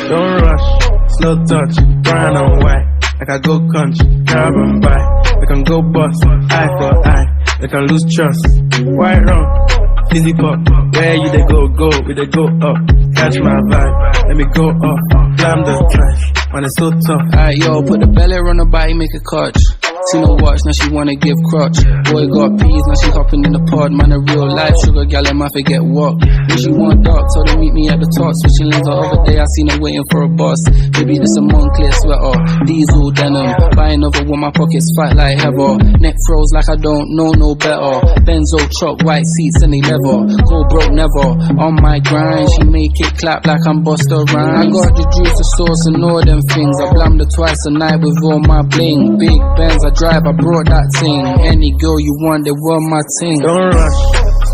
Don't rush, slow touch, brown and white. Like I go country, grab and buy. We can go bust, eye for eye. We can lose trust. White rum, fizzy pop. Where you they go, we they go up. Catch my vibe, let me go up. Slam the trash, man it's so tough. Alright yo, put the belly on the body, make a clutch. Seen her watch, now she wanna give crutch. Boy got peas, now she hopping in the pod. Man a real life sugar gal, I might forget what. When she want dark, told her meet me at the top. Switching lanes the other day, I seen her waiting for a bus. Maybe this a Moncler sweater, diesel denim. Buying over with my pockets fat like heather. Neck froze like I don't know no better. Benzo truck, white seats and they leather. Go broke never, on my grind. She make it clap like I'm Busta Rhymes. I got the juice, the sauce and all them things. I blammed her twice a night with all my bling. Big Benz, I drive, I brought that thing. Any girl you want, they want my thing. Don't rush,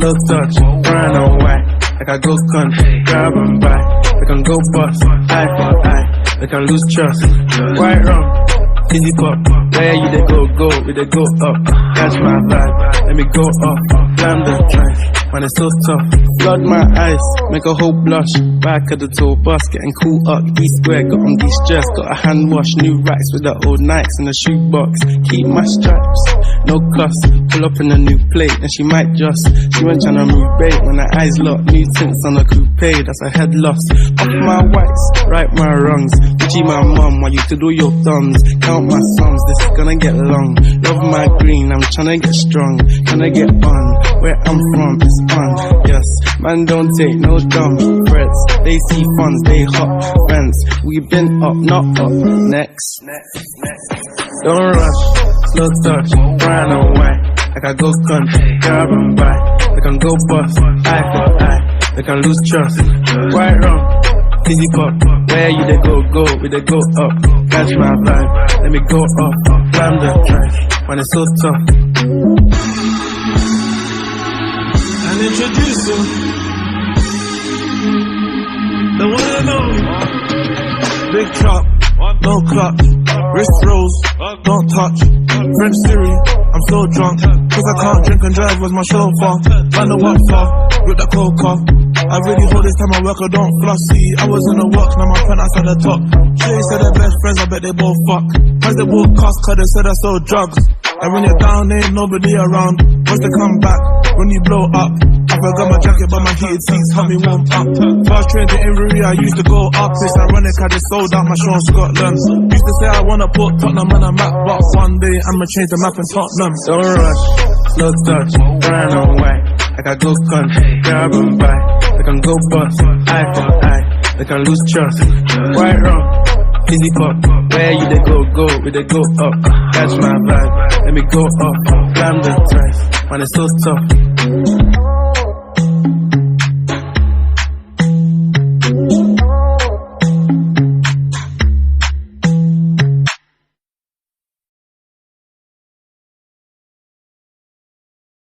slow touch, brown and white. Like I go country, grab and buy. We can go bust, eye for eye. We can lose trust. White rum, fizzy pop. Where you they go, we they go up. Catch my vibe, let me go up. Slam the trash, man it's so tough. Flood my eyes, make a whole blush. Back of the tour bus, getting cool up. D-square, got on de-stress. Got a hand wash, new racks with the old Nikes in the shoebox. Keep my stripes, no cuss. Pull up in a new plate, and she might just. She went tryna move bait when her eyes locked. New tints on a coupe, that's a head loss. Off my whites, right my wrongs. Gucci my mum, while you to do your thumbs. Count my sums, this is gonna get long. Love my green, I'm tryna get strong. Tryna get on, where I'm from, it's on. Yes, man don't take no dumb threats. They see funds, they hop fence. We been up, not up. Next. Don't rush, slow touch, brown and white. Like I go country, grab and buy. We can go bust, eye for eye. We can lose trust. White rum, fizzy pop. Where you they go, we they go up. Catch my vibe, let me go up. Slam the trash, man it's so tough. And introducing the one and only Big Chop, no clutch, wrist rolls, don't touch. French Siri, I'm so drunk, cause I can't drink and drive with my chauffeur. Man the one far, with the coca. I really hold this time I work, I don't floss. See, I was in the work, now my penthouse at the top. Shay said they're best friends, I bet they both fuck. As they both cost, cause they said I sold drugs. And when you're down, there ain't nobody around. Once they come back, when you blow up, I forgot my jacket, but my heated seats help me warm up. Fast train to Inverie, I used to go up. It's ironic, I just sold out my show in Scotland. Used to say I wanna put Tottenham on a map, but one day I'ma change the map in Tottenham. Don't rush, slow touch, brown and white. Like I go country, grab and buy. We can go bust, eye for eye. We can lose trust. White rum, fizzy pop. Where you they go, we they go up. Catch my vibe, let me go up. Slam the trash, man it's so tough.